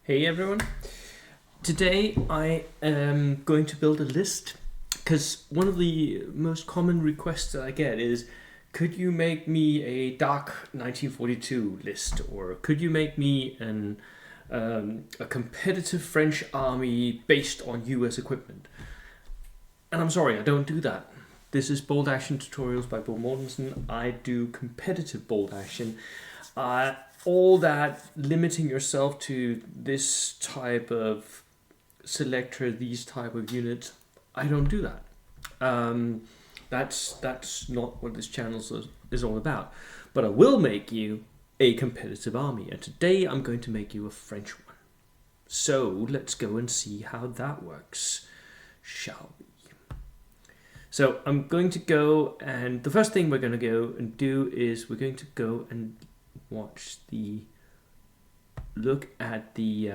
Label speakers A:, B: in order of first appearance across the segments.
A: Hey everyone. Today I am going to build a list because one of the most common requests that I get is, could you make me a dark 1942 list, or could you make me a competitive French army based on US equipment? And I'm sorry, I don't do that. This is Bold Action Tutorials by Bo Mortensen. I do competitive bold action. All that limiting yourself to this type of selector, these type of units, I don't do that. That's not what this channel is all about. But I will make you a competitive army, and today I'm going to make you a French one. So let's go and see how that works, shall we? So I'm going to go, and the first thing we're going to go and do is we're going to go and look at the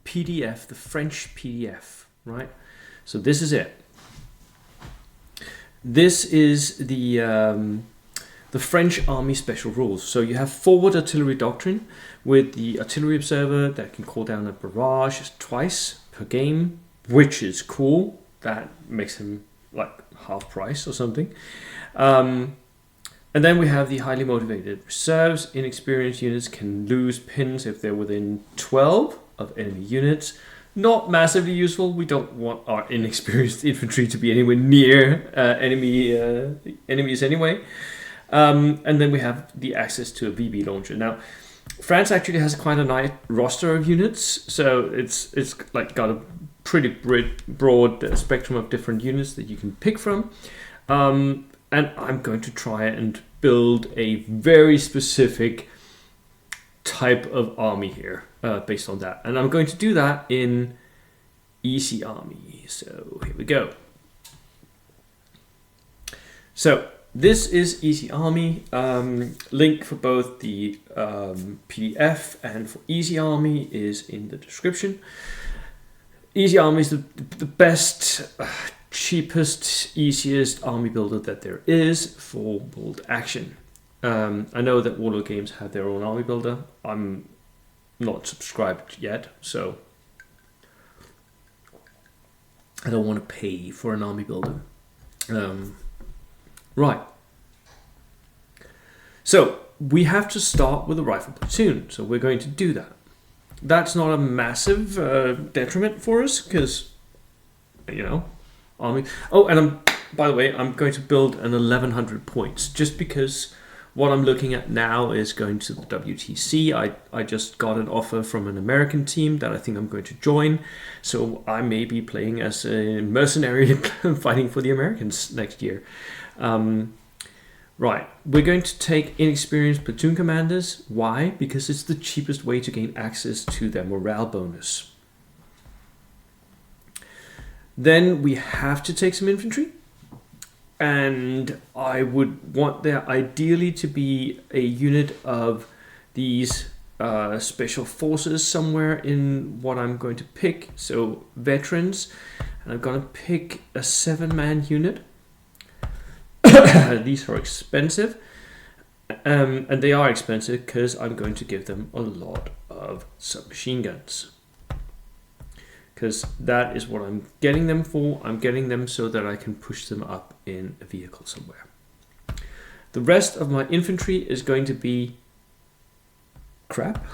A: PDF, the French PDF, right? So this is it. This is the French Army Special Rules. So you have forward artillery doctrine with the artillery observer that can call down a barrage twice per game, which is cool. That makes him like half price or something. And then we have the highly motivated reserves. Inexperienced units can lose pins if they're within 12 of enemy units. Not massively useful. We don't want our inexperienced infantry to be anywhere near enemies anyway. And then we have the access to a VB launcher. Now, France actually has quite a nice roster of units, so it's like got a pretty broad spectrum of different units that you can pick from. And I'm going to try and build a very specific type of army here based on that. And I'm going to do that in Easy Army. So here we go. So this is Easy Army. Link for both the PDF and for Easy Army is in the description. Easy Army is the best, cheapest, easiest army builder that there is for bold action. I know that Warlord Games have their own army builder. I'm not subscribed yet, so I don't want to pay for an army builder. Right. So we have to start with a rifle platoon, so we're going to do that. That's not a massive detriment for us because, army. Oh, and by the way, I'm going to build an 1100 points just because what I'm looking at now is going to the WTC. I just got an offer from an American team that I think I'm going to join. So I may be playing as a mercenary fighting for the Americans next year. Right, we're going to take inexperienced platoon commanders. Why? Because it's the cheapest way to gain access to their morale bonus. Then we have to take some infantry. And I would want there ideally to be a unit of these special forces somewhere in what I'm going to pick. So veterans, and I'm going to pick a 7-man unit. These are expensive, and they are expensive because I'm going to give them a lot of submachine guns. Because that is what I'm getting them for. I'm getting them so that I can push them up in a vehicle somewhere. The rest of my infantry is going to be crap.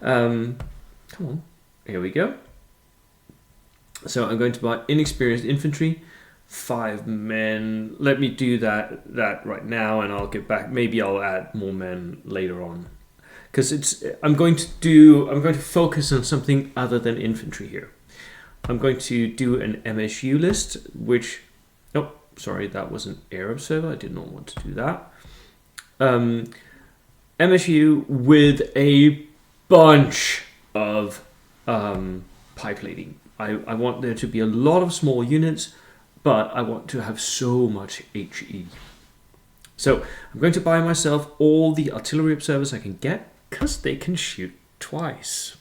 A: Come on, here we go. So I'm going to buy inexperienced infantry, 5 men. Let me do that right now, and I'll get back. Maybe I'll add more men later on. Because I'm going to focus on something other than infantry here. I'm going to do an MSU list, which, oh, sorry, that was an air observer. I did not want to do that. MSU with a bunch of pipe lading. I want there to be a lot of small units, but I want to have so much HE. So I'm going to buy myself all the artillery observers I can get, because they can shoot twice.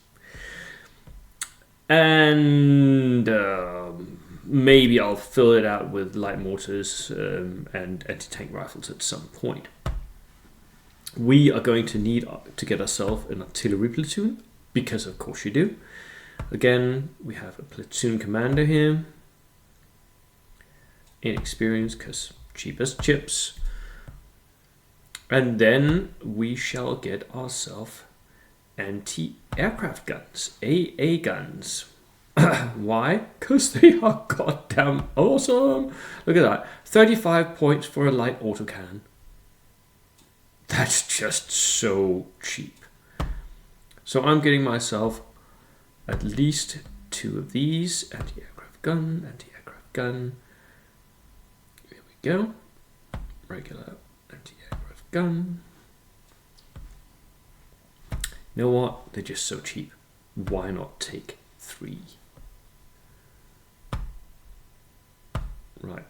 A: And maybe I'll fill it out with light mortars and anti-tank rifles at some point. We are going to need to get ourselves an artillery platoon. because of course you do. Again, we have a platoon commander here. Inexperienced because cheapest chips. And then we shall get ourselves anti-aircraft guns, AA guns. Why? Because they are goddamn awesome. Look at that. 35 points for a light autocannon. That's just so cheap. So I'm getting myself at least 2 of these. Anti-aircraft gun, anti-aircraft gun. Here we go. Regular anti-aircraft gun. You know what? They're just so cheap. Why not take 3? Right.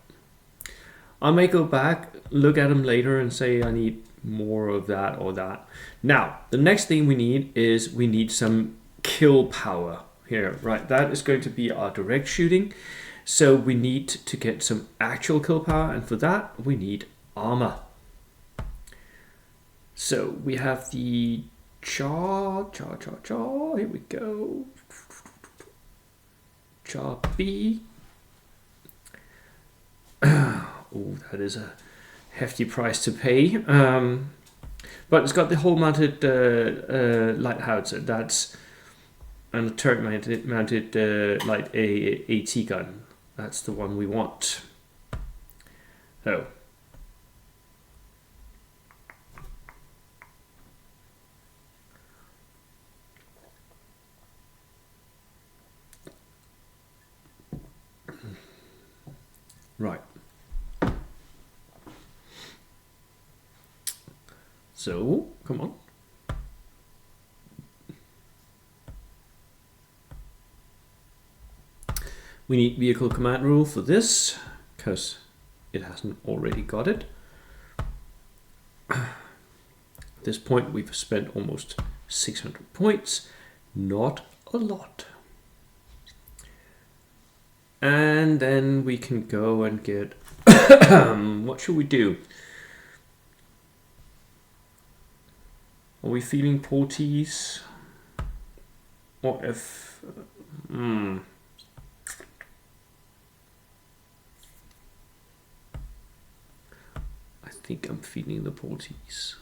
A: I may go back, look at them later and say I need more of that or that. Now, the next thing we need some kill power here, right? That is going to be our direct shooting. So we need to get some actual kill power, and for that we need armor. So we have the Char, here we go. Char B. Oh, that is a hefty price to pay. But it's got the hull mounted light howitzer. That's and a turret mounted light AT gun. That's the one we want. Oh. Right. So, come on. We need vehicle command rule for this, because it hasn't already got it. At this point, we've spent almost 600 points. Not a lot. And then we can go and get... what should we do? Are we feeling porties? Or if... I think I'm feeling the porties.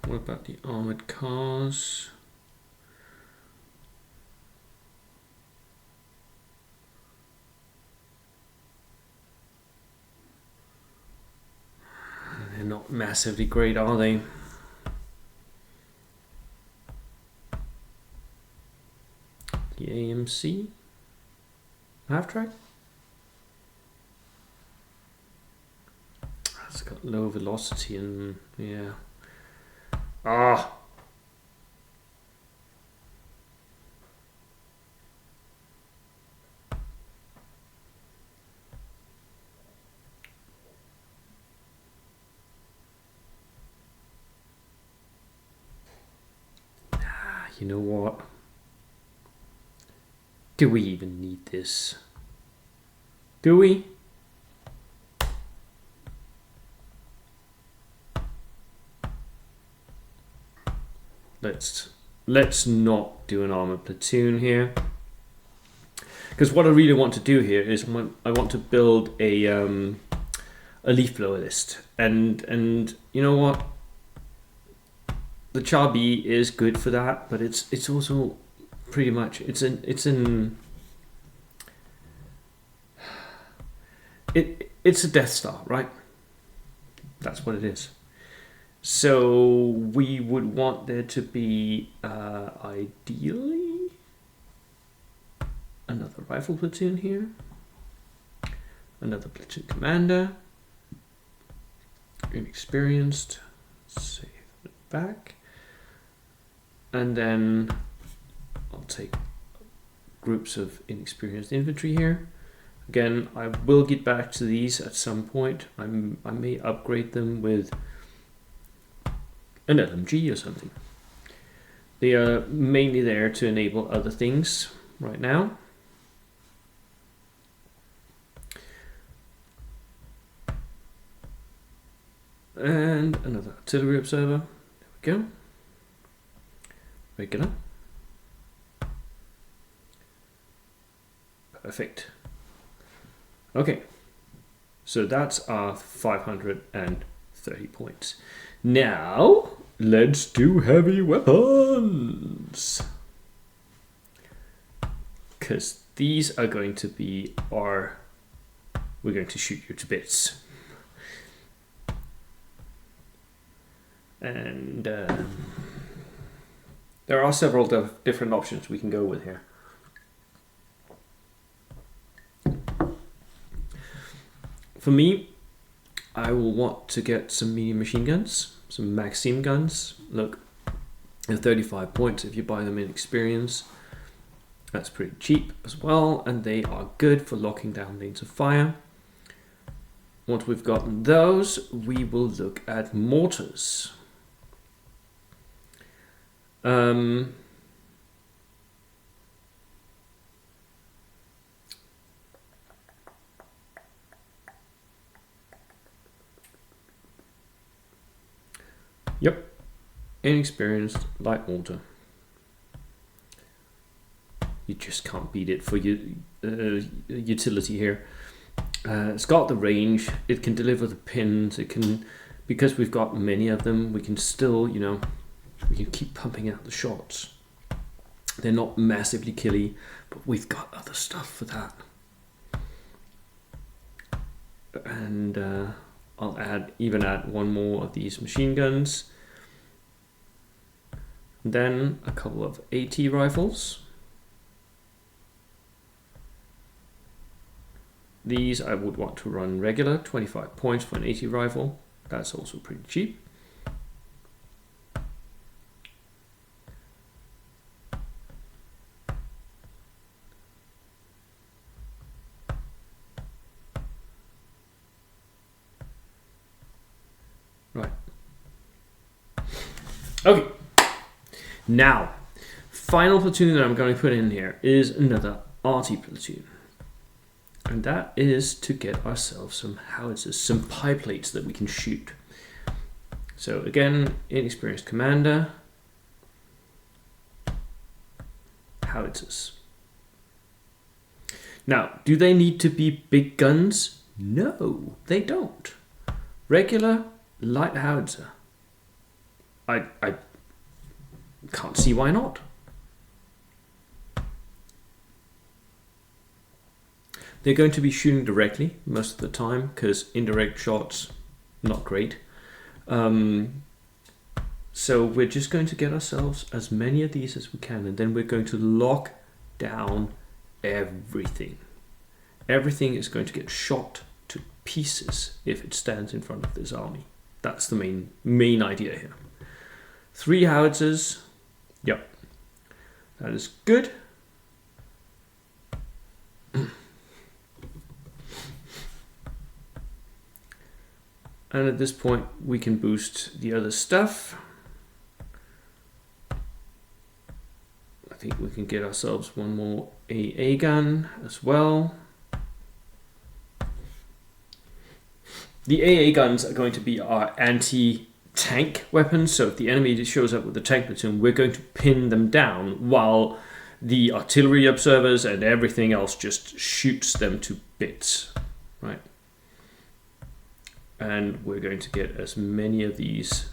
A: What about the armored cars? They're not massively great, are they? The AMC half track. It's got low velocity and yeah. Ah. You know what? Do we even need this? Do we? Let's not do an armored platoon here, because what I really want to do here is I want to build a leafblower list, and you know what? The Char B is good for that, but it's also pretty much it's a Death Star, right? That's what it is. So we would want there to be ideally another rifle platoon here, another platoon commander, inexperienced, save it back, and then I'll take groups of inexperienced infantry here. Again, I will get back to these at some point. I may upgrade them with an LMG or something. They are mainly there to enable other things right now. And another artillery observer. There we go. Regular. Perfect. Okay. So that's our 530 points. Now, let's do heavy weapons. Because these are going to be our... We're going to shoot you to bits. And there are several different options we can go with here. For me, I will want to get some medium machine guns, some Maxim guns. Look, they're 35 points if you buy them in experience. That's pretty cheap as well, and they are good for locking down lanes of fire. Once we've gotten those, we will look at mortars. Yep, inexperienced light mortar. You just can't beat it for your utility here. It's got the range. It can deliver the pins. It can, because we've got many of them, we can still, you know, we can keep pumping out the shots. They're not massively killy, but we've got other stuff for that. And I'll even add one more of these machine guns. Then a couple of AT rifles. These I would want to run regular, 25 points for an AT rifle. That's also pretty cheap. Right. Okay. Now, final platoon that I'm going to put in here is another arty platoon. And that is to get ourselves some howitzers, some pie plates that we can shoot. So again, inexperienced commander, howitzers. Now, do they need to be big guns? No, they don't. Regular light howitzer. I can't see why not. They're going to be shooting directly most of the time because indirect shots, not great. So we're just going to get ourselves as many of these as we can, and then we're going to lock down everything. Everything is going to get shot to pieces if it stands in front of this army. That's the main idea here. 3 howitzers. Yep. That is good. And at this point, we can boost the other stuff. I think we can get ourselves one more AA gun as well. The AA guns are going to be our anti-tank weapons. So if the enemy shows up with a tank platoon, we're going to pin them down while the artillery observers and everything else just shoots them to bits, right? And we're going to get as many of these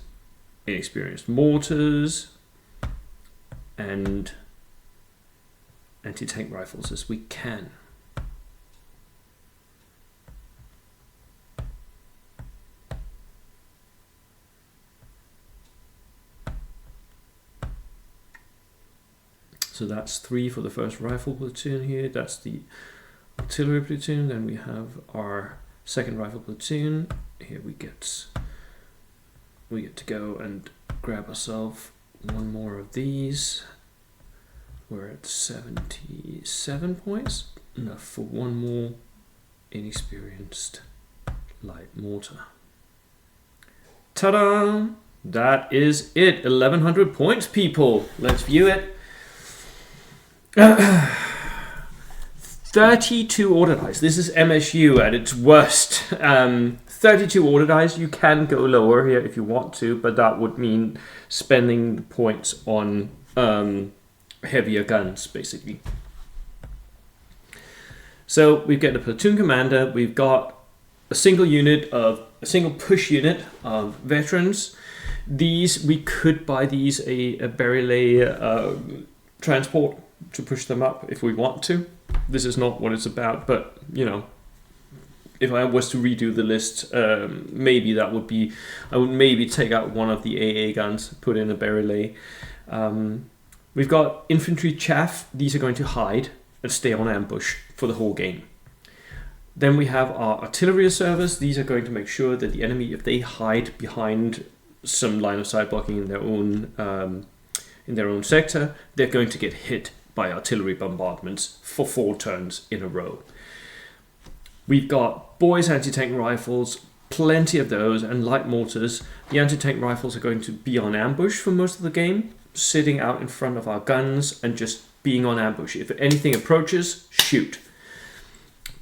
A: inexperienced mortars and anti-tank rifles as we can. So that's 3 for the first rifle platoon here. That's the artillery platoon. Then we have our second rifle platoon. Here we get to go and grab ourselves one more of these. We're at 77 points. Enough for one more inexperienced light mortar. Ta-da! that is it. 1100 points, people. Let's view it. 32 order dice. This is MSU at its worst. 32 order dice. You can go lower here if you want to, but that would mean spending points on heavier guns, basically. So we've got a platoon commander. We've got a single push unit of veterans. These, we could buy these a barrel transport to push them up if we want to. This is not what it's about, but you know, if I was to redo the list, maybe that would be, I would maybe take out one of the AA guns, put in a barrel. We've got infantry chaff. These are going to hide and stay on ambush for the whole game. Then we have our artillery observers. These are going to make sure that the enemy, if they hide behind some line of sight blocking in their own sector, they're going to get hit by artillery bombardments for 4 turns in a row. We've got boys anti-tank rifles, plenty of those, and light mortars. The anti-tank rifles are going to be on ambush for most of the game, sitting out in front of our guns and just being on ambush. If anything approaches, shoot.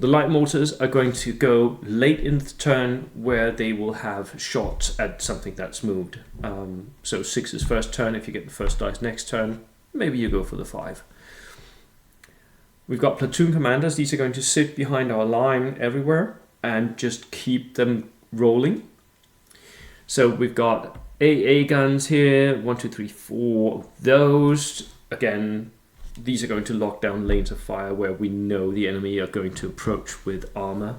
A: The light mortars are going to go late in the turn where they will have shots at something that's moved. So 6 is first turn. If you get the first dice next turn, maybe you go for the 5. We've got platoon commanders. These are going to sit behind our line everywhere and just keep them rolling. So we've got AA guns here, 1, 2, 3, 4 of those. Again, these are going to lock down lanes of fire where we know the enemy are going to approach with armor,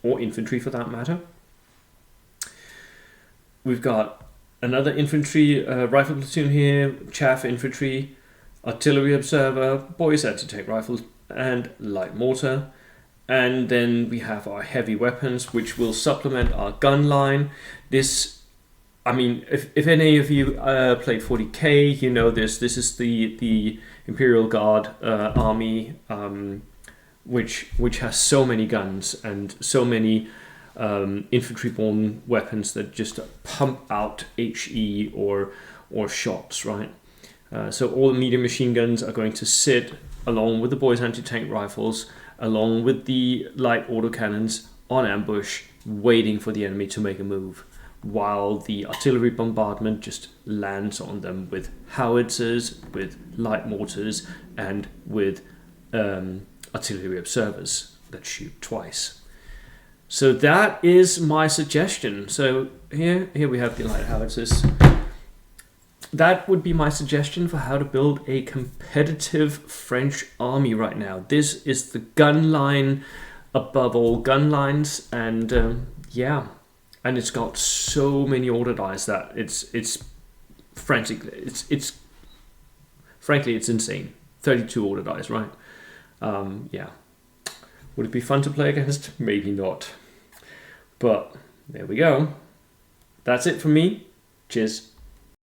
A: or infantry for that matter. We've got another infantry rifle platoon here, chaff infantry, artillery observer, boys anti-tank rifles, and light mortar. And then we have our heavy weapons, which will supplement our gun line. This, I mean, if any of you played 40k, you know this. This is the Imperial Guard army, which has so many guns and so many infantry-borne weapons that just pump out HE or shots, right? So all the medium machine guns are going to sit along with the boys anti-tank rifles, along with the light autocannons on ambush, waiting for the enemy to make a move, while the artillery bombardment just lands on them with howitzers, with light mortars, and with artillery observers that shoot twice. So that is my suggestion. So here we have the light howitzers. That would be my suggestion for how to build a competitive French army right now. This is the gun line above all gun lines, and yeah, and it's got so many order dice that it's frankly it's insane. 32 order dice, right? Yeah. Would it be fun to play against? Maybe not. But there we go. That's it from me. Cheers.